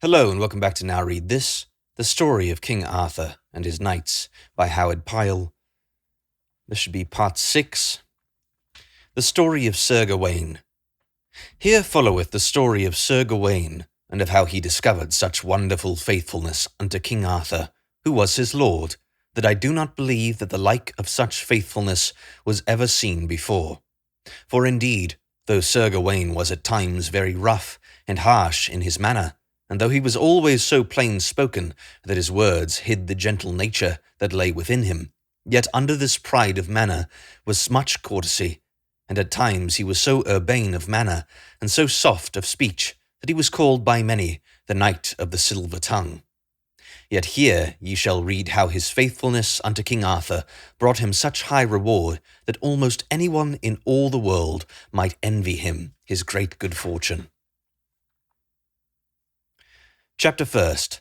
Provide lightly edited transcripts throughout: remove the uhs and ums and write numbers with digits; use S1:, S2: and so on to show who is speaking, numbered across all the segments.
S1: Hello and welcome back to Now Read This, the story of King Arthur and his knights by Howard Pyle. This should be part 6. The story of Sir Gawain. Here followeth the story of Sir Gawain, and of how he discovered such wonderful faithfulness unto King Arthur, who was his lord, that I do not believe that the like of such faithfulness was ever seen before. For indeed, though Sir Gawain was at times very rough and harsh in his manner, and though he was always so plain-spoken that his words hid the gentle nature that lay within him, yet under this pride of manner was much courtesy, and at times he was so urbane of manner and so soft of speech that he was called by many the Knight of the Silver Tongue. Yet here ye shall read how his faithfulness unto King Arthur brought him such high reward that almost anyone in all the world might envy him his great good fortune. Chapter 1st.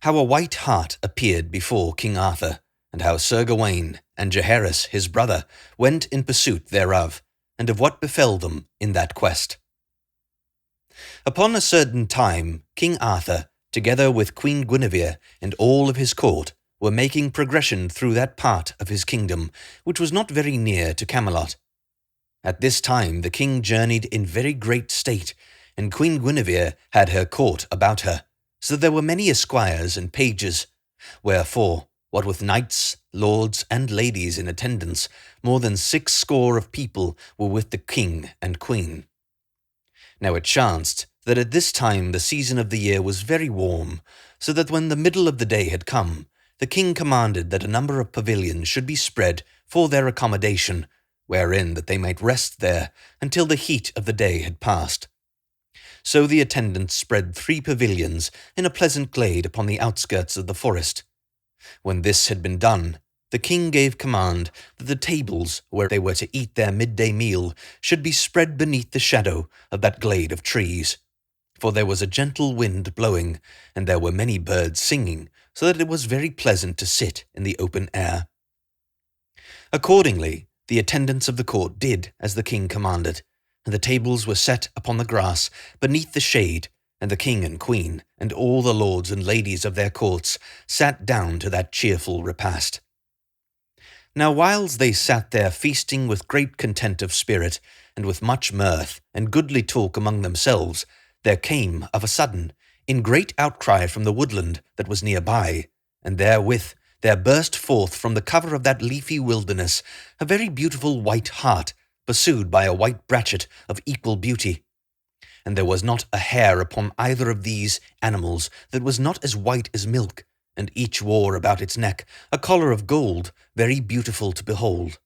S1: How a white hart appeared before King Arthur, and how Sir Gawain and Gaheris his brother went in pursuit thereof, and of what befell them in that quest. Upon a certain time King Arthur, together with Queen Guinevere and all of his court, were making progression through that part of his kingdom which was not very near to Camelot. At this time the king journeyed in very great state, and Queen Guinevere had her court about her, so that there were many esquires and pages, wherefore, what with knights, lords, and ladies in attendance, more than 60 of people were with the king and queen. Now it chanced that at this time the season of the year was very warm, so that when the middle of the day had come, the king commanded that a number of pavilions should be spread for their accommodation, wherein that they might rest there until the heat of the day had passed. So the attendants spread 3 pavilions in a pleasant glade upon the outskirts of the forest. When this had been done, the king gave command that the tables where they were to eat their midday meal should be spread beneath the shadow of that glade of trees. For there was a gentle wind blowing, and there were many birds singing, so that it was very pleasant to sit in the open air. Accordingly, the attendants of the court did as the king commanded, and the tables were set upon the grass beneath the shade, and the king and queen, and all the lords and ladies of their courts, sat down to that cheerful repast. Now whiles they sat there feasting with great content of spirit, and with much mirth and goodly talk among themselves, there came of a sudden in great outcry from the woodland that was near by, and therewith there burst forth from the cover of that leafy wilderness a very beautiful white hart, pursued by a white brachet of equal beauty. And there was not a hair upon either of these animals that was not as white as milk, and each wore about its neck a collar of gold, very beautiful to behold.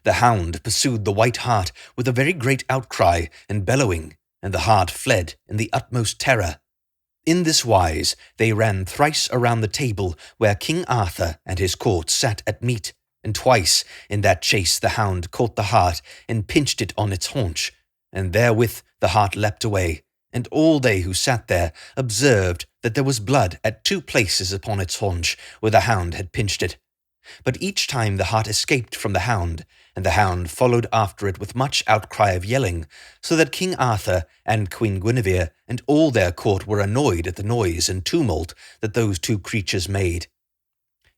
S1: The hound pursued the white hart with a very great outcry and bellowing, and the hart fled in the utmost terror. In this wise they ran thrice around the table where King Arthur and his court sat at meat, and twice in that chase the hound caught the hart and pinched it on its haunch, and therewith the hart leapt away, and all they who sat there observed that there was blood at 2 places upon its haunch where the hound had pinched it. But each time the hart escaped from the hound, and the hound followed after it with much outcry of yelling, so that King Arthur and Queen Guinevere and all their court were annoyed at the noise and tumult that those 2 creatures made.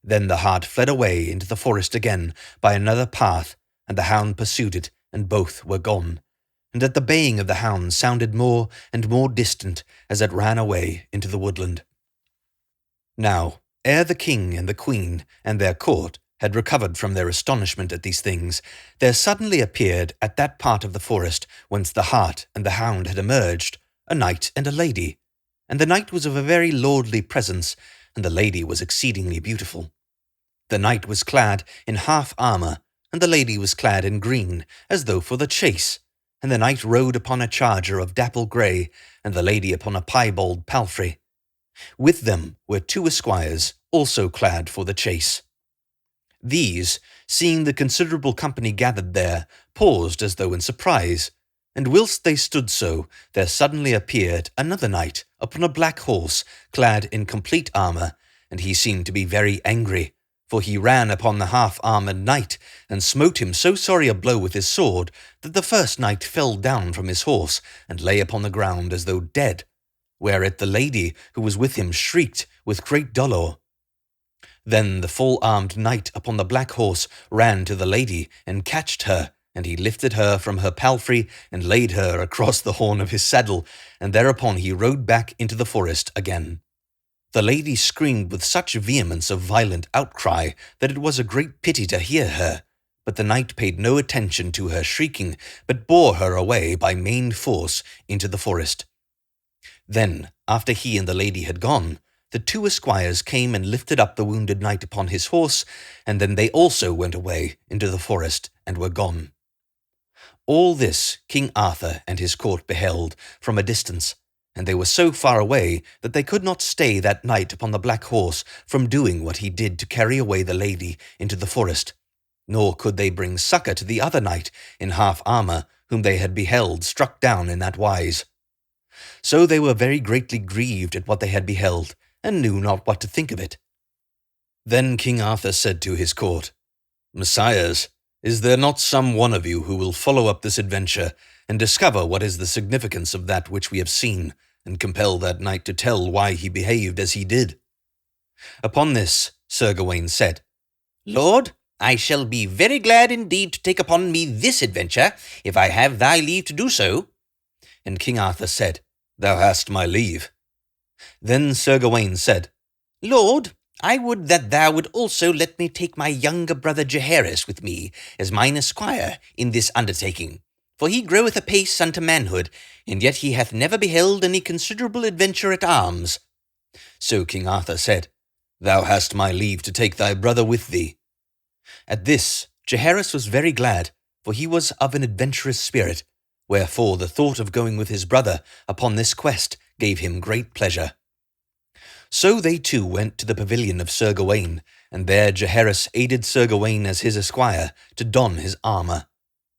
S1: Then the hart fled away into the forest again by another path, and the hound pursued it, and both were gone. And that the baying of the hound sounded more and more distant as it ran away into the woodland. Now, ere the king and the queen and their court had recovered from their astonishment at these things, there suddenly appeared at that part of the forest whence the hart and the hound had emerged a knight and a lady, and the knight was of a very lordly presence, and the lady was exceedingly beautiful. The knight was clad in half armour, and the lady was clad in green, as though for the chase, and the knight rode upon a charger of dapple grey, and the lady upon a piebald palfrey. With them were 2 esquires, also clad for the chase. These, seeing the considerable company gathered there, paused as though in surprise, and whilst they stood so, there suddenly appeared another knight upon a black horse, clad in complete armour, and he seemed to be very angry, for he ran upon the half-armoured knight, and smote him so sorry a blow with his sword, that the first knight fell down from his horse, and lay upon the ground as though dead. whereat the lady who was with him shrieked with great dolour. Then the full-armed knight upon the black horse ran to the lady and catched her, and he lifted her from her palfrey and laid her across the horn of his saddle, and thereupon he rode back into the forest again. The lady screamed with such vehemence of violent outcry that it was a great pity to hear her, but the knight paid no attention to her shrieking, but bore her away by main force into the forest. Then, after he and the lady had gone, the two esquires came and lifted up the wounded knight upon his horse, and then they also went away into the forest and were gone. All this King Arthur and his court beheld from a distance, and they were so far away that they could not stay that knight upon the black horse from doing what he did to carry away the lady into the forest, nor could they bring succour to the other knight in half armour, whom they had beheld struck down in that wise. So they were very greatly grieved at what they had beheld, and knew not what to think of it. Then King Arthur said to his court, Messires, is there not some one of you who will follow up this adventure, and discover what is the significance of that which we have seen, and compel that knight to tell why he behaved as he did? Upon this Sir Gawain said, Lord, I shall be very glad indeed to take upon me this adventure, if I have thy leave to do so. And King Arthur said, Thou hast my leave. Then Sir Gawain said, Lord, I would that thou would also let me take my younger brother Gaheris with me as mine esquire in this undertaking, for he groweth apace unto manhood, and yet he hath never beheld any considerable adventure at arms. So King Arthur said, Thou hast my leave to take thy brother with thee. At this Gaheris was very glad, for he was of an adventurous spirit, wherefore the thought of going with his brother upon this quest gave him great pleasure. So they two went to the pavilion of Sir Gawain, and there Gaheris aided Sir Gawain as his esquire to don his armour.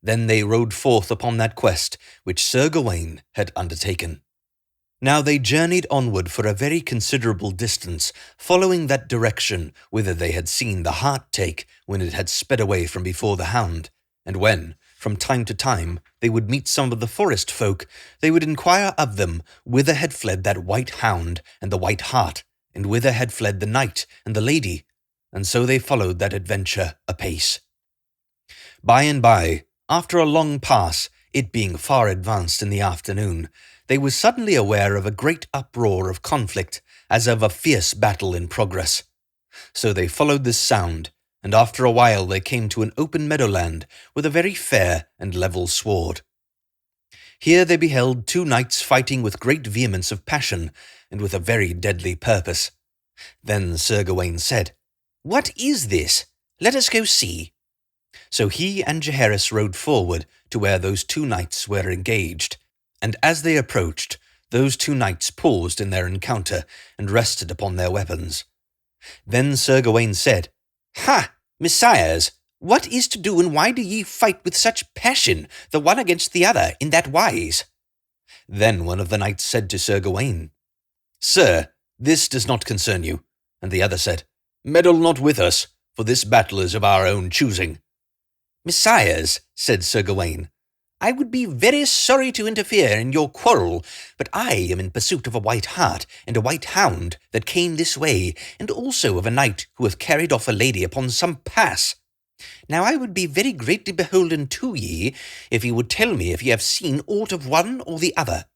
S1: Then they rode forth upon that quest which Sir Gawain had undertaken. Now they journeyed onward for a very considerable distance, following that direction whither they had seen the hart take when it had sped away from before the hound, and when, from time to time, they would meet some of the forest folk, they would inquire of them whither had fled that white hound and the white hart, and whither had fled the knight and the lady, and so they followed that adventure apace. By and by, after a long pass, it being far advanced in the afternoon, they were suddenly aware of a great uproar of conflict, as of a fierce battle in progress. So they followed this sound, and after a while they came to an open meadowland with a very fair and level sward. Here they beheld two knights fighting with great vehemence of passion, and with a very deadly purpose. Then Sir Gawain said, What is this? Let us go see. So he and Gaheris rode forward to where those two knights were engaged, and as they approached, those two knights paused in their encounter and rested upon their weapons. Then Sir Gawain said, Ha, messires, what is to do, and why do ye fight with such passion, the one against the other, in that wise? Then one of the knights said to Sir Gawain, Sir, this does not concern you. And the other said, Meddle not with us, for this battle is of our own choosing. Messires, said Sir Gawain, I would be very sorry to interfere in your quarrel, but I am in pursuit of a white hart and a white hound that came this way, and also of a knight who hath carried off a lady upon some pass. Now I would be very greatly beholden to ye, if ye would tell me if ye have seen aught of one or the other.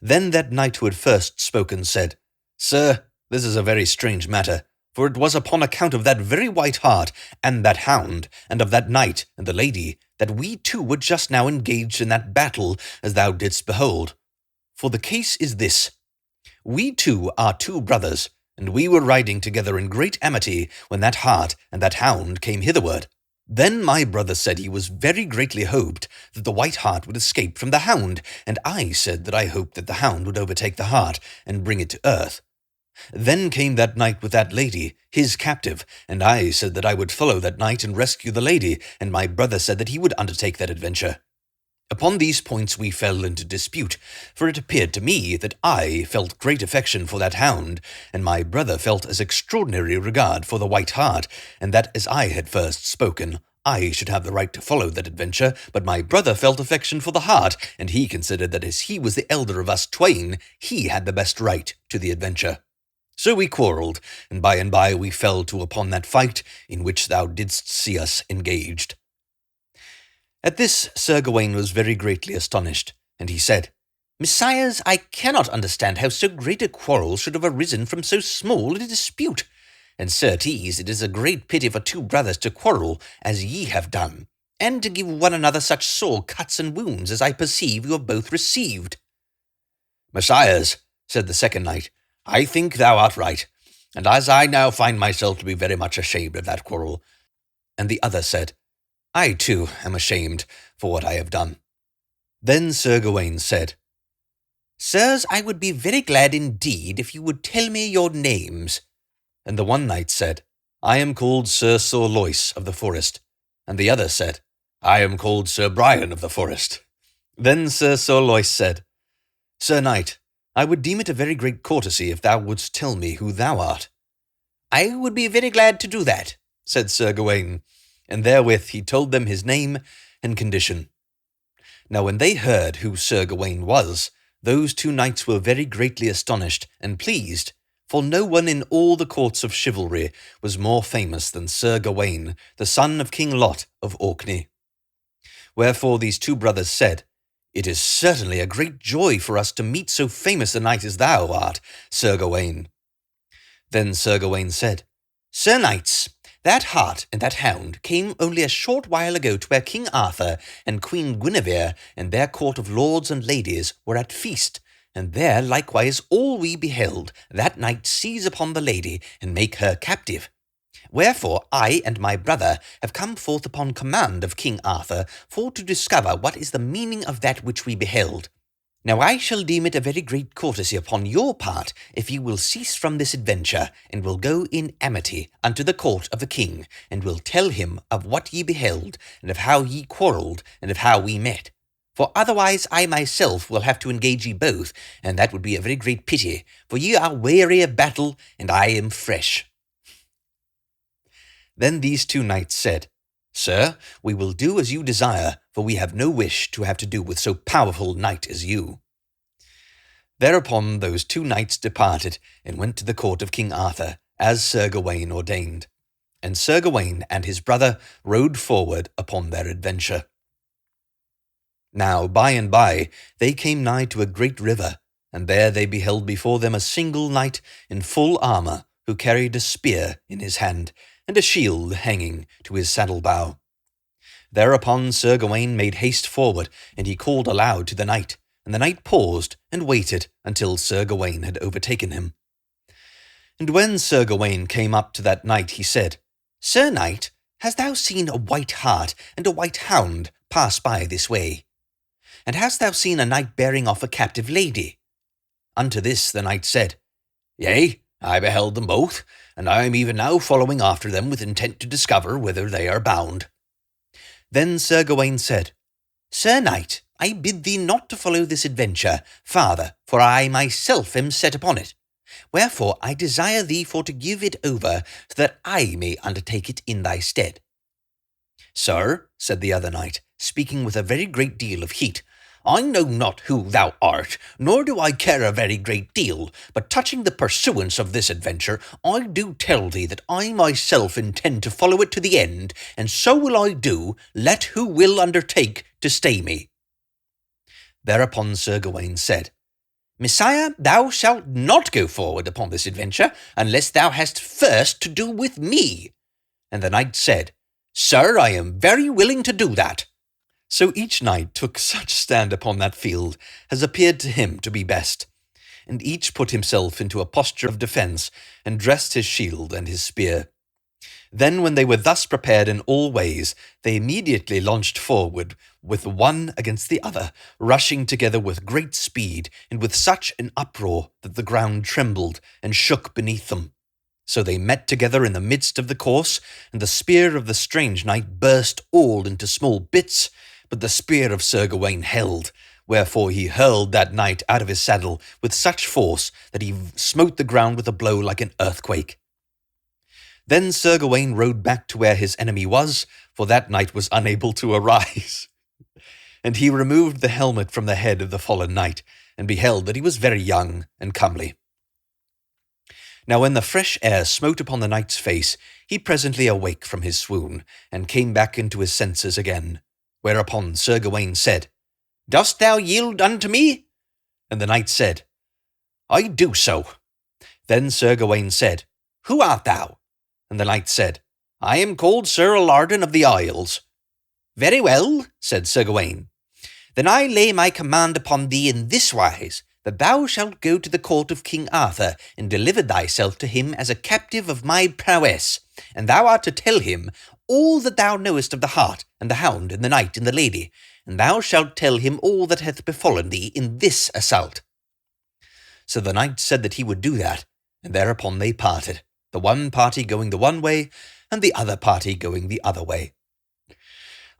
S1: Then that knight who had first spoken said, Sir, this is a very strange matter, for it was upon account of that very white hart, and that hound, and of that knight and the lady, that we two were just now engaged in that battle, as thou didst behold. For the case is this. We two are two brothers, and we were riding together in great amity when that hart and that hound came hitherward. Then my brother said he was very greatly hoped that the white hart would escape from the hound, and I said that I hoped that the hound would overtake the hart and bring it to earth. Then came that knight with that lady, his captive, and I said that I would follow that knight and rescue the lady, and my brother said that he would undertake that adventure. Upon these points we fell into dispute, for it appeared to me that I felt great affection for that hound, and my brother felt as extraordinary regard for the white hart, and that as I had first spoken, I should have the right to follow that adventure, but my brother felt affection for the hart, and he considered that as he was the elder of us twain, he had the best right to the adventure. So we quarrelled, and by we fell to upon that fight in which thou didst see us engaged. At this Sir Gawain was very greatly astonished, and he said, Messires, I cannot understand how so great a quarrel should have arisen from so small a dispute. And certes, it is a great pity for two brothers to quarrel, as ye have done, and to give one another such sore cuts and wounds as I perceive you have both received. Messires, said the second knight, I think thou art right, and as I now find myself to be very much ashamed of that quarrel. And the other said, I too am ashamed for what I have done. Then Sir Gawain said, Sirs, I would be very glad indeed if you would tell me your names. And the one knight said, I am called Sir Sorlois of the Forest. And the other said, I am called Sir Brian of the Forest. Then Sir Sorlois said, Sir Knight, I would deem it a very great courtesy if thou wouldst tell me who thou art. I would be very glad to do that, said Sir Gawain, and therewith he told them his name and condition. Now when they heard who Sir Gawain was, those two knights were very greatly astonished and pleased, for no one in all the courts of chivalry was more famous than Sir Gawain, the son of King Lot of Orkney. Wherefore these two brothers said, It is certainly a great joy for us to meet so famous a knight as thou art, Sir Gawain. Then Sir Gawain said, Sir Knights, that hart and that hound came only a short while ago to where King Arthur and Queen Guinevere and their court of lords and ladies were at feast, and there likewise all we beheld that knight seize upon the lady and make her captive. Wherefore I and my brother have come forth upon command of King Arthur for to discover what is the meaning of that which we beheld. Now I shall deem it a very great courtesy upon your part if ye will cease from this adventure, and will go in amity unto the court of the king, and will tell him of what ye beheld, and of how ye quarrelled, and of how we met. For otherwise I myself will have to engage ye both, and that would be a very great pity, for ye are weary of battle, and I am fresh. Then these two knights said, Sir, we will do as you desire, for we have no wish to have to do with so powerful a knight as you. Thereupon those two knights departed, and went to the court of King Arthur, as Sir Gawain ordained. And Sir Gawain and his brother rode forward upon their adventure. Now by and by they came nigh to a great river, and there they beheld before them a single knight in full armour, who carried a spear in his hand, and a shield hanging to his saddle-bow. Thereupon Sir Gawain made haste forward, and he called aloud to the knight, and the knight paused and waited until Sir Gawain had overtaken him. And when Sir Gawain came up to that knight, he said, Sir Knight, hast thou seen a white hart and a white hound pass by this way? And hast thou seen a knight bearing off a captive lady? Unto this the knight said, Yea, I beheld them both, and I am even now following after them with intent to discover whither they are bound. Then Sir Gawain said, Sir Knight, I bid thee not to follow this adventure farther, for I myself am set upon it. Wherefore I desire thee for to give it over, so that I may undertake it in thy stead. Sir, said the other knight, speaking with a very great deal of heat, I know not who thou art, nor do I care a very great deal, but touching the pursuance of this adventure, I do tell thee that I myself intend to follow it to the end, and so will I do, let who will undertake to stay me. Thereupon Sir Gawain said, Messire, thou shalt not go forward upon this adventure, unless thou hast first to do with me. And the knight said, Sir, I am very willing to do that. So each knight took such stand upon that field as appeared to him to be best, and each put himself into a posture of defence, and dressed his shield and his spear. Then when they were thus prepared in all ways, they immediately launched forward with one against the other, rushing together with great speed, and with such an uproar that the ground trembled and shook beneath them. So they met together in the midst of the course, and the spear of the strange knight burst all into small bits, but the spear of Sir Gawain held, wherefore he hurled that knight out of his saddle with such force that he smote the ground with a blow like an earthquake. Then Sir Gawain rode back to where his enemy was, for that knight was unable to arise. And he removed the helmet from the head of the fallen knight, and beheld that he was very young and comely. Now when the fresh air smote upon the knight's face, he presently awake from his swoon, and came back into his senses again. Whereupon Sir Gawain said, "Dost thou yield unto me?" And the knight said, "I do so." Then Sir Gawain said, "Who art thou?" And the knight said, "I am called Sir Alardin of the Isles." "Very well," said Sir Gawain. "Then I lay my command upon thee in this wise, that thou shalt go to the court of King Arthur, and deliver thyself to him as a captive of my prowess, and thou art to tell him all that thou knowest of the hart, and the hound, and the knight, and the lady, and thou shalt tell him all that hath befallen thee in this assault." So the knight said that he would do that, and thereupon they parted, the one party going the one way, and the other party going the other way.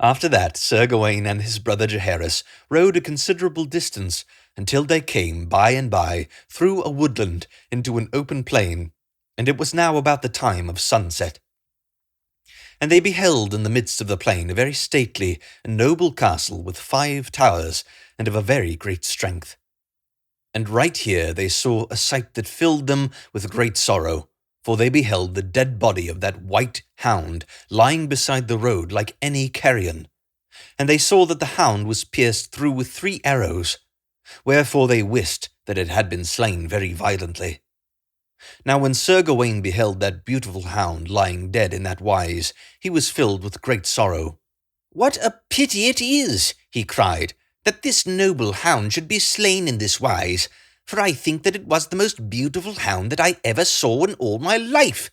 S1: After that, Sir Gawain and his brother Gaheris rode a considerable distance, until they came, by and by, through a woodland into an open plain, and it was now about the time of sunset. And they beheld in the midst of the plain a very stately and noble castle with 5 towers, and of a very great strength. And right here they saw a sight that filled them with great sorrow, for they beheld the dead body of that white hound lying beside the road like any carrion. And they saw that the hound was pierced through with 3 arrows, wherefore they wist that it had been slain very violently. Now when Sir Gawain beheld that beautiful hound lying dead in that wise, he was filled with great sorrow. "What a pity it is," he cried, "that this noble hound should be slain in this wise, for I think that it was the most beautiful hound that I ever saw in all my life.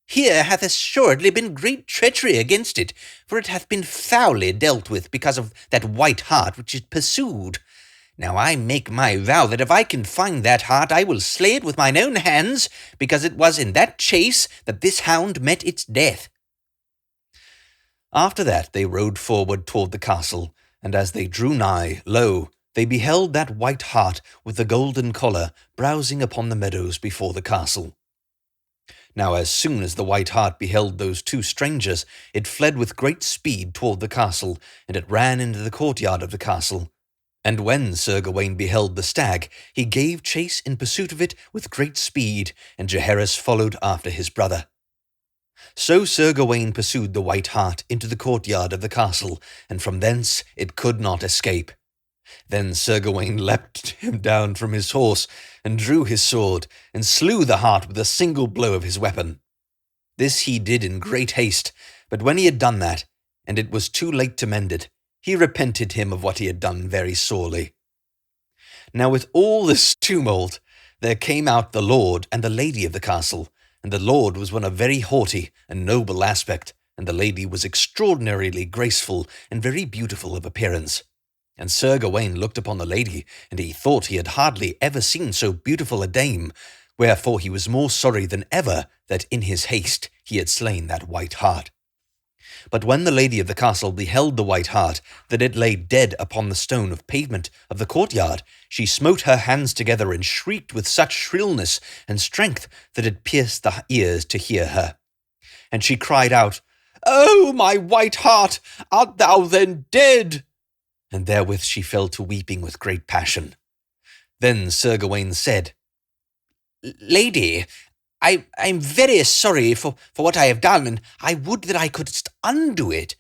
S1: Here hath assuredly been great treachery against it, for it hath been foully dealt with because of that white hart which it pursued. Now I make my vow that if I can find that hart, I will slay it with mine own hands, because it was in that chase that this hound met its death." After that they rode forward toward the castle, and as they drew nigh, lo, they beheld that white hart with the golden collar browsing upon the meadows before the castle. Now as soon as the white hart beheld those 2 strangers, it fled with great speed toward the castle, and it ran into the courtyard of the castle. And when Sir Gawain beheld the stag, he gave chase in pursuit of it with great speed, and Gaheris followed after his brother. So Sir Gawain pursued the white hart into the courtyard of the castle, and from thence it could not escape. Then Sir Gawain leapt him down from his horse, and drew his sword, and slew the hart with a single blow of his weapon. This he did in great haste, but when he had done that, and it was too late to mend it, he repented him of what he had done very sorely. Now with all this tumult, there came out the lord and the lady of the castle, and the lord was one of very haughty and noble aspect, and the lady was extraordinarily graceful and very beautiful of appearance. And Sir Gawain looked upon the lady, and he thought he had hardly ever seen so beautiful a dame, wherefore he was more sorry than ever that in his haste he had slain that white hart. But when the lady of the castle beheld the white hart, that it lay dead upon the stone of pavement of the courtyard, she smote her hands together and shrieked with such shrillness and strength that it pierced the ears to hear her. And she cried out, "Oh, my white hart, art thou then dead?" And therewith she fell to weeping with great passion. Then Sir Gawain said, "Lady, I'm very sorry for what I have done, and I would that I couldst undo it."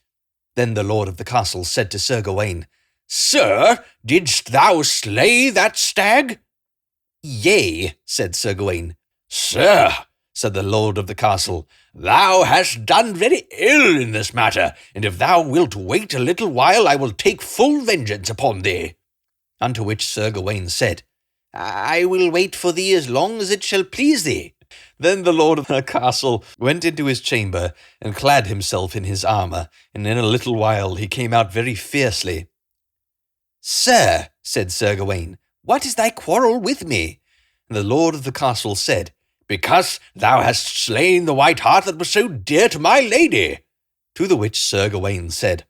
S1: Then the lord of the castle said to Sir Gawain, "Sir, didst thou slay that stag?" "Yea," said Sir Gawain. "Sir," said the lord of the castle, "thou hast done very ill in this matter, and if thou wilt wait a little while, I will take full vengeance upon thee." Unto which Sir Gawain said, "I will wait for thee as long as it shall please thee." Then the lord of the castle went into his chamber, and clad himself in his armour, and in a little while he came out very fiercely. "Sir," said Sir Gawain, "what is thy quarrel with me?" And the lord of the castle said, "Because thou hast slain the white hart that was so dear to my lady." To the which Sir Gawain said,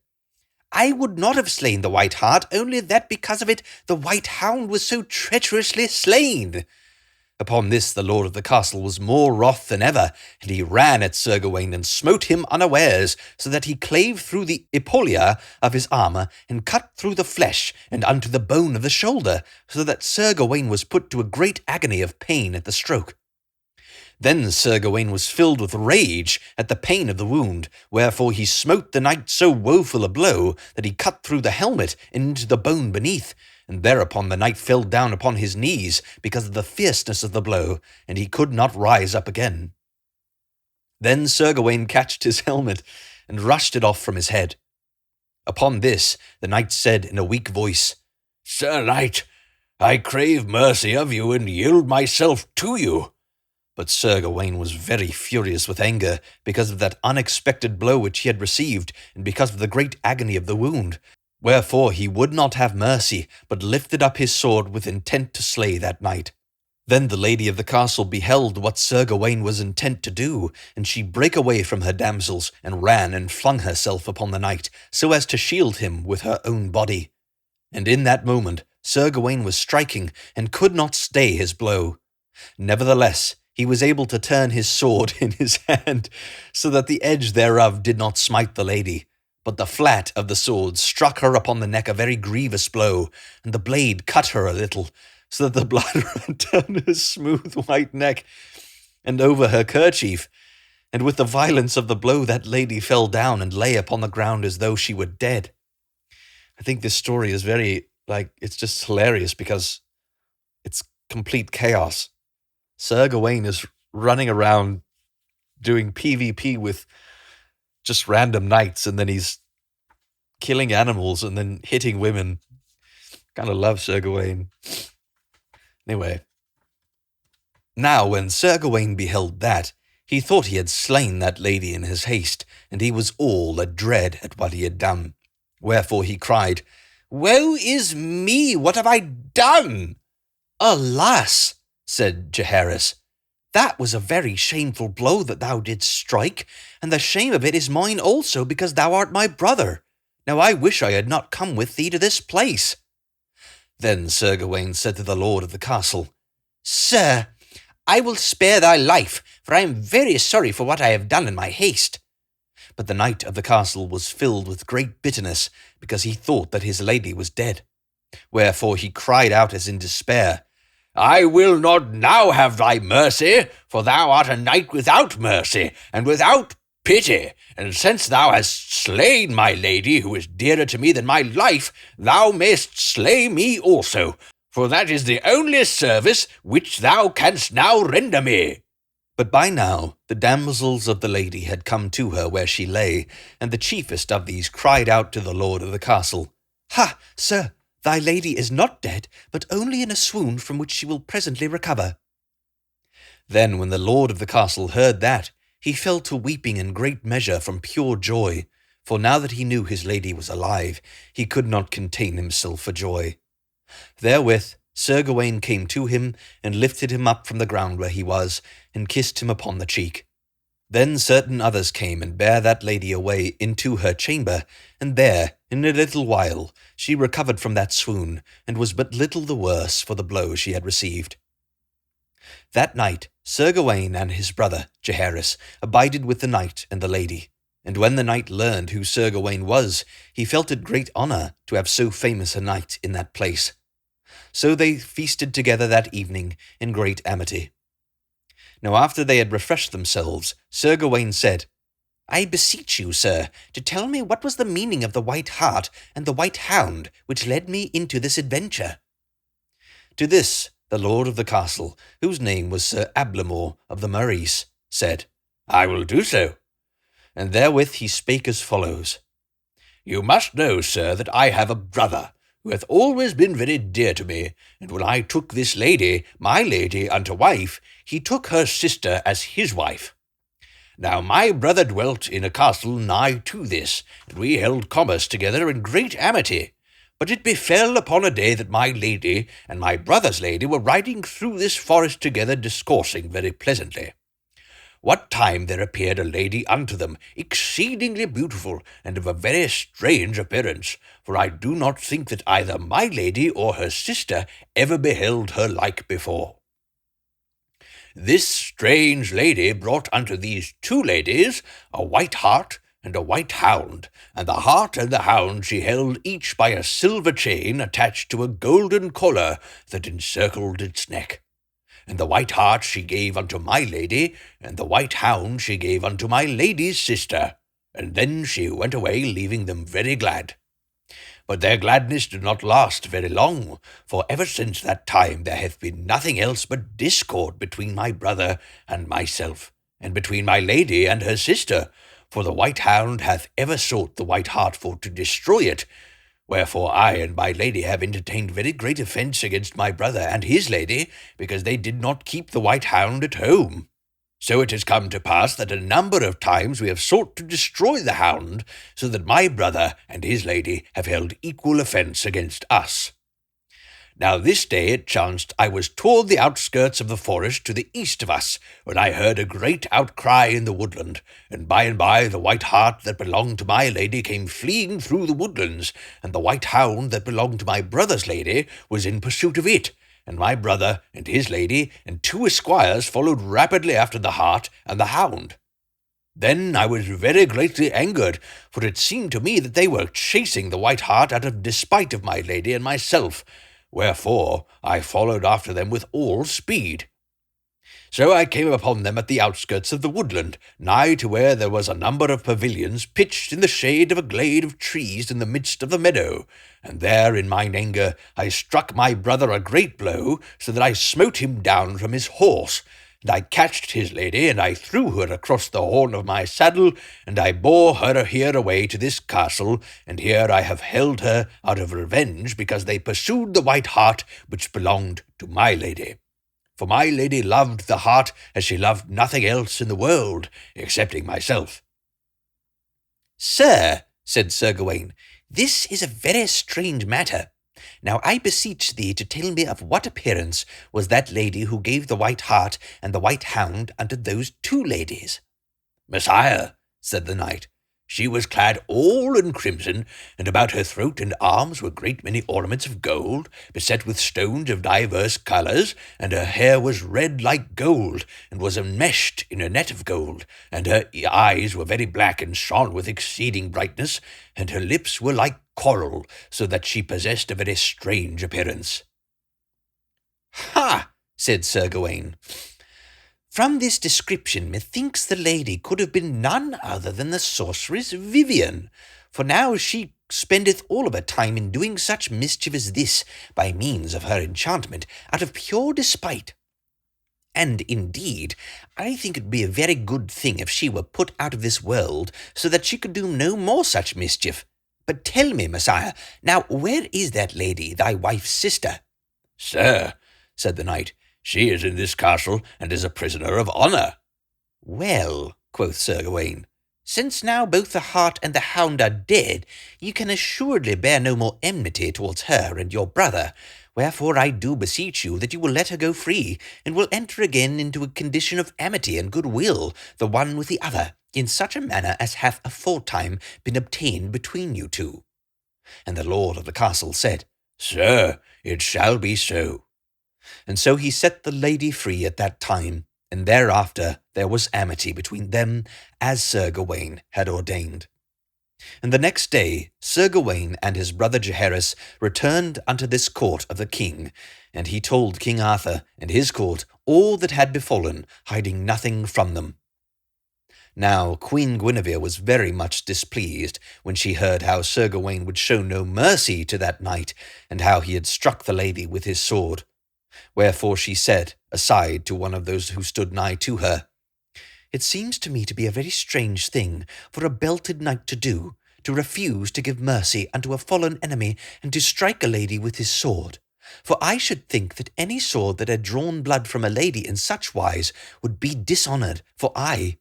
S1: "I would not have slain the white hart, only that because of it the white hound was so treacherously slain." Upon this the lord of the castle was more wroth than ever, and he ran at Sir Gawain and smote him unawares, so that he clave through the epaulier of his armour, and cut through the flesh, and unto the bone of the shoulder, so that Sir Gawain was put to a great agony of pain at the stroke. Then Sir Gawain was filled with rage at the pain of the wound, wherefore he smote the knight so woeful a blow that he cut through the helmet and into the bone beneath, and thereupon the knight fell down upon his knees because of the fierceness of the blow, and he could not rise up again. Then Sir Gawain catched his helmet and rushed it off from his head. Upon this the knight said in a weak voice, "Sir knight, I crave mercy of you and yield myself to you." But Sir Gawain was very furious with anger because of that unexpected blow which he had received, and because of the great agony of the wound. Wherefore he would not have mercy, but lifted up his sword with intent to slay that knight. Then the lady of the castle beheld what Sir Gawain was intent to do, and she brake away from her damsels, and ran and flung herself upon the knight, so as to shield him with her own body. And in that moment Sir Gawain was striking, and could not stay his blow. Nevertheless, he was able to turn his sword in his hand, so that the edge thereof did not smite the lady, but the flat of the sword struck her upon the neck a very grievous blow, and the blade cut her a little, so that the blood ran down her smooth white neck, and over her kerchief, and with the violence of the blow that lady fell down and lay upon the ground as though she were dead. I think this story is it's just hilarious because it's complete chaos. Sir Gawain is running around doing PvP with just random knights, and then he's killing animals and then hitting women. Kind of love Sir Gawain. Anyway, now when Sir Gawain beheld that, he thought he had slain that lady in his haste, and he was all adread at what he had done. Wherefore he cried, "Woe is me! What have I done?" "Alas," said Gaheris, "that was a very shameful blow that thou didst strike, and the shame of it is mine also, because thou art my brother. Now I wish I had not come with thee to this place." Then Sir Gawain said to the lord of the castle, "Sir, I will spare thy life, for I am very sorry for what I have done in my haste." But the knight of the castle was filled with great bitterness, because he thought that his lady was dead. Wherefore he cried out as in despair, "I will not now have thy mercy, for thou art a knight without mercy, and without pity, and since thou hast slain my lady, who is dearer to me than my life, thou mayst slay me also, for that is the only service which thou canst now render me." But by now the damsels of the lady had come to her where she lay, and the chiefest of these cried out to the lord of the castle, "Ha, sir, thy lady is not dead, but only in a swoon from which she will presently recover." Then when the lord of the castle heard that, he fell to weeping in great measure from pure joy, for now that he knew his lady was alive, he could not contain himself for joy. Therewith Sir Gawain came to him, and lifted him up from the ground where he was, and kissed him upon the cheek. Then certain others came and bare that lady away into her chamber, and there, in a little while, she recovered from that swoon, and was but little the worse for the blow she had received. That night Sir Gawain and his brother Gaheris abided with the knight and the lady, and when the knight learned who Sir Gawain was, he felt it great honour to have so famous a knight in that place. So they feasted together that evening in great amity. Now after they had refreshed themselves, Sir Gawain said, "I beseech you, sir, to tell me what was the meaning of the white hart and the white hound which led me into this adventure." To this the lord of the castle, whose name was Sir Ablamore of the Maurice, said, "I will do so." And therewith he spake as follows. "You must know, sir, that I have a brother, who hath always been very dear to me, and when I took this lady, my lady, unto wife, he took her sister as his wife. Now my brother dwelt in a castle nigh to this, and we held commerce together in great amity. But it befell upon a day that my lady and my brother's lady were riding through this forest together, discoursing very pleasantly. What time there appeared a lady unto them, exceedingly beautiful, and of a very strange appearance, for I do not think that either my lady or her sister ever beheld her like before. This strange lady brought unto these two ladies a white hart and a white hound, and the hart and the hound she held each by a silver chain attached to a golden collar that encircled its neck. And the white hart she gave unto my lady, and the white hound she gave unto my lady's sister. And then she went away, leaving them very glad. But their gladness did not last very long, for ever since that time there hath been nothing else but discord between my brother and myself, and between my lady and her sister, for the white hound hath ever sought the white hart for to destroy it. Wherefore I and my lady have entertained very great offence against my brother and his lady, because they did not keep the white hound at home. So it has come to pass that a number of times we have sought to destroy the hound, so that my brother and his lady have held equal offence against us. Now this day it chanced I was toward the outskirts of the forest to the east of us, when I heard a great outcry in the woodland, and by the white hart that belonged to my lady came fleeing through the woodlands, and the white hound that belonged to my brother's lady was in pursuit of it, and my brother and his lady and two esquires followed rapidly after the hart and the hound. Then I was very greatly angered, for it seemed to me that they were chasing the white hart out of despite of my lady and myself, wherefore I followed after them with all speed. So I came upon them at the outskirts of the woodland, nigh to where there was a number of pavilions pitched in the shade of a glade of trees in the midst of the meadow, and there in mine anger I struck my brother a great blow, so that I smote him down from his horse, and I catched his lady, and I threw her across the horn of my saddle, and I bore her here away to this castle, and here I have held her out of revenge, because they pursued the white hart which belonged to my lady. For my lady loved the hart as she loved nothing else in the world, excepting myself.
S2: Sir, said Sir Gawain, this is a very strange matter. Now I beseech thee to tell me of what appearance was that lady who gave the white hart and the white hound unto those two ladies.
S1: Messire, said the knight, she was clad all in crimson, and about her throat and arms were great many ornaments of gold, beset with stones of divers colours, and her hair was red like gold, and was enmeshed in a net of gold, and her eyes were very black and shone with exceeding brightness, and her lips were like coral, so that she possessed a very strange appearance.
S2: Ha! said Sir Gawain. From this description, methinks the lady could have been none other than the sorceress Vivian, for now she spendeth all of her time in doing such mischief as this, by means of her enchantment, out of pure despite. And, indeed, I think it would be a very good thing if she were put out of this world, so that she could do no more such mischief. But tell me, Messire, now where is that lady, thy wife's sister?
S1: Sir, said the knight, she is in this castle, and is a prisoner of honour.
S2: Well, quoth Sir Gawain, since now both the hart and the hound are dead, you can assuredly bear no more enmity towards her and your brother, wherefore I do beseech you that you will let her go free, and will enter again into a condition of amity and goodwill, the one with the other, in such a manner as hath aforetime been obtained between you two. And the lord of the castle said,
S1: Sir, it shall be so.
S2: And so he set the lady free at that time, and thereafter there was amity between them, as Sir Gawain had ordained. And the next day Sir Gawain and his brother Gaheris returned unto this court of the king, and he told King Arthur and his court all that had befallen, hiding nothing from them. Now Queen Guinevere was very much displeased when she heard how Sir Gawain would show no mercy to that knight, and how he had struck the lady with his sword. Wherefore she said, aside to one of those who stood nigh to her, It seems to me to be a very strange thing for a belted knight to do, to refuse to give mercy unto a fallen enemy, and to strike a lady with his sword. For I should think that any sword that had drawn blood from a lady in such wise would be dishonoured, for I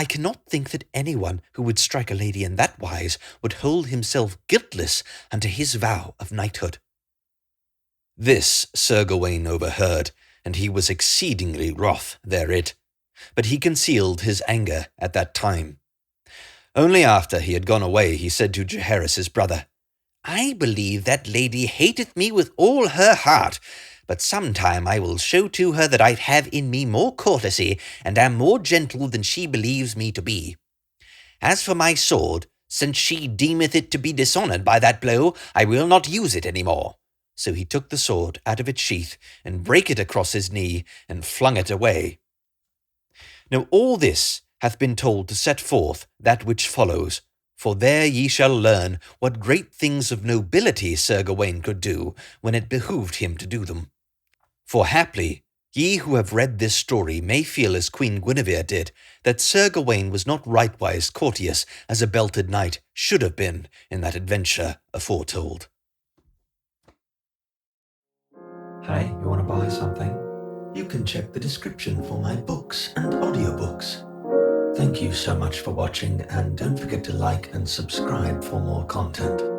S2: cannot think that anyone who would strike a lady in that wise would hold himself guiltless unto his vow of knighthood. This Sir Gawain overheard, and he was exceedingly wroth thereat, but he concealed his anger at that time. Only after he had gone away he said to Gaheris his brother, I believe that lady hateth me with all her heart, but sometime I will show to her that I have in me more courtesy, and am more gentle than she believes me to be. As for my sword, since she deemeth it to be dishonoured by that blow, I will not use it any more. So he took the sword out of its sheath, and brake it across his knee, and flung it away. Now all this hath been told to set forth that which follows, for there ye shall learn what great things of nobility Sir Gawaine could do, when it behoved him to do them. For haply ye who have read this story may feel as Queen Guinevere did, that Sir Gawaine was not rightwise courteous as a belted knight should have been in that adventure aforetold.
S1: Hi, you want to buy something? You can check the description for my books and audiobooks. Thank you so much for watching, and don't forget to like and subscribe for more content.